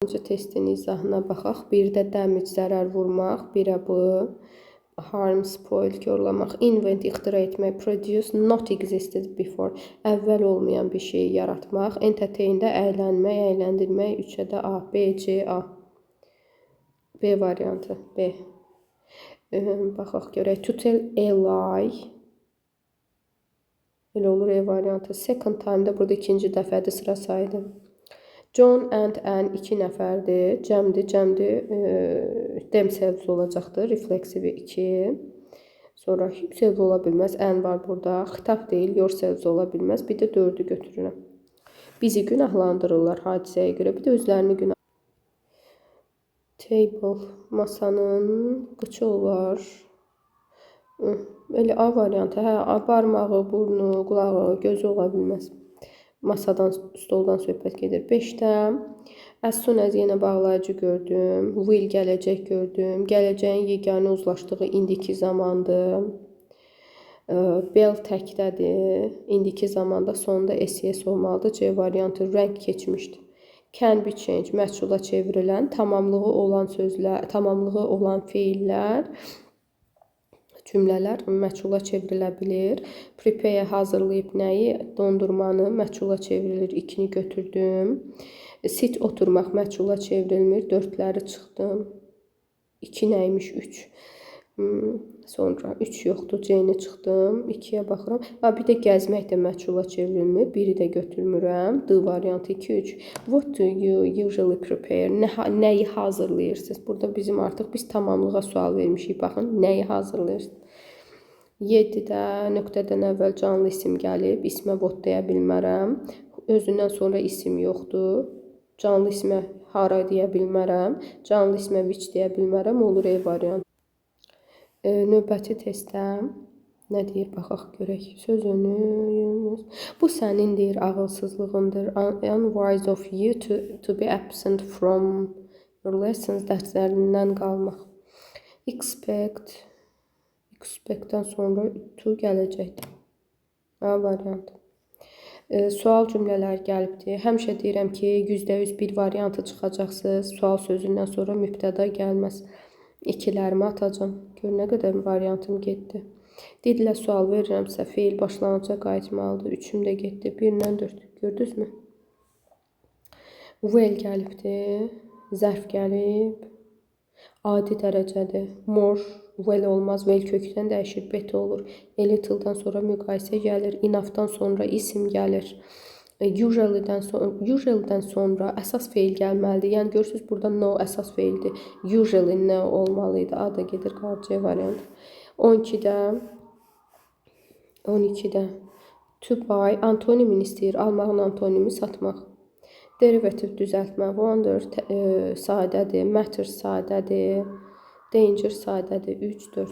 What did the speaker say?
Testin izahına baxaq. Birdə damage, zərər vurmaq, birə bu. Harm, spoil, korlamaq, invent, ixtira etmək, produce, not existed before, əvvəl olmayan bir şeyi yaratmaq, entertain-də əylənmək, əyləndirmək, 3-ə də A, B, C, A. B variantı, B. Baxaq görək, to tell a lie. Elə olur E variantı. Second time-da burada ikinci dəfədir, sıra saydı. John and Anne 2 nəfərdir. Cəmdir. Themselves olacaqdır. Refleksivi 2. Sonra himself ola bilməz. Anne var burada. Xitab deyil. Yourselves ola bilməz. Bir də 4-ü götürürəm. Bizi günahlandırırlar hadisəyə görə. Bir də özlərini günah. Table. Masanın qıçı olar. Elə A variantı. Hə, barmağı, burnu, qulağı, gözü ola bilməz. Masadan, stoldan söhbət gedir. 5-də as soon as yenə bağlayıcı gördüm. Will gələcək gördüm. Gələcəyin yeganə uzlaşdığı indiki zamandır. Bell təkdədir. İndiki zamanda sonunda SES olmalıdır. C variantı rəng keçmişdir. Can be changed, məchula çevrilən, tamamlığı olan sözlər, tamamlığı olan feillər, cümlələr məchula çevrilə bilir. Prepare hazırlayıb nəyi? Dondurmanı məchula çevrilir. 2-ni götürdüm. Sit oturmaq məchula çevrilmir. 4-ləri çıxdım. 2 nəymiş? 3. Sonra 3 yoxdur. C-ni çıxdım. 2-yə baxıram. Bir də gəzmək də məchula çevrilmir. 1-i də götürmürəm. D variantı 2, 3. What do you usually prepare? Nəyi hazırlayırsınız? Burada bizim artıq biz tamamlığa sual vermişik. Baxın, nəyi hazırlayırsınız? 7-də nöqtədən əvvəl canlı isim gəlib. İsmə bot deyə bilmərəm. Özündən sonra isim yoxdur. Canlı ismə hara deyə bilmərəm. Canlı ismə which deyə bilmərəm. Olur E variantı. Növbəti testdə nə deyir? Baxaq görək. Sözünü. Bu sənin deyir ağılsızlığındır. Unwise of you to be absent from your lessons. Dərslərindən qalmaq. Expect-dən sonra to gələcəkdir. A variantı. Sual cümlələr gəlibdir. Həmişə deyirəm ki, %100 bir variantı çıxacaqsınız. Sual sözündən sonra mübtəda gəlməz. 2-lərimi atacam. Gör nə qədər variantım getdi. Didlə sual verirəmsə, feil başlanğıca qayıtmalıdır. 3-üm də getdi. 1-dən 4. Gördünüz mü? Well gəlibdir. Zərf gəlib. Adi dərəcədir. More, well olmaz. Well kökdən dəyişir. Better olur. A little-dan sonra müqayisə gəlir. Enough-dan sonra isim gəlir. Usually-dən sonra əsas feil gəlməlidir. Yəni görürsünüz burada no əsas feildir. Usually nə olmalıydı? A da gedir C variantı. 12-də to buy antonimini istəyir. Almağın antonimi satmaq. Derivative düzəltmə. Wonder sadədir. Matter sadədir. Danger sadədir. 3, 4.